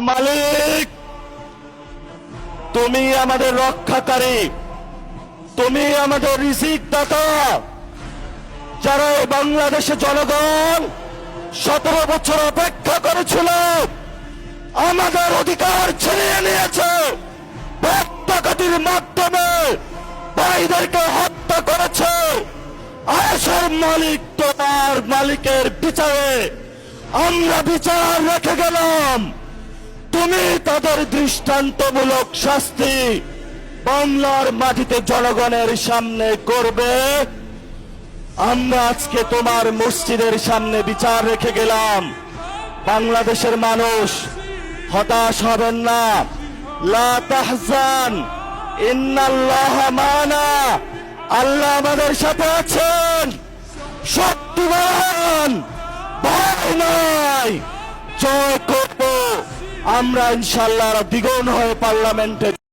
মালিক, তুমি আমাদের রক্ষাকারী, তুমি আমাদের রিজিক দাতা। যারা এই বাংলাদেশে জনগণ 17 বছর অপেক্ষা করেছিল, আমাদের অধিকার ছিনিয়ে নিয়েছে, হত্যাকারীর মাধ্যমে ভাইদেরকে হত্যা করেছে। আয়েশের মালিক তোমার মালিকের বিচারে আমরা বিচার রেখে গেলাম, তুমি তাদের দৃষ্টান্তমূলক শাস্তি বাংলার মাটিতে জনগণের সামনে করবে। আমরা আজকে তোমার মসজিদের সামনে বিচার রেখে গেলাম। বাংলাদেশের মানুষ হতাশ হবেন না, লা তাহজান ইন্নাল্লাহা মানা, আল্লাহ আমাদের সাথে আছেন, শক্তিমান, ভয় নাই, জয় করব আমরা ইনশাআল্লাহ দ্বিগুণ হয়ে পার্লামেন্টে।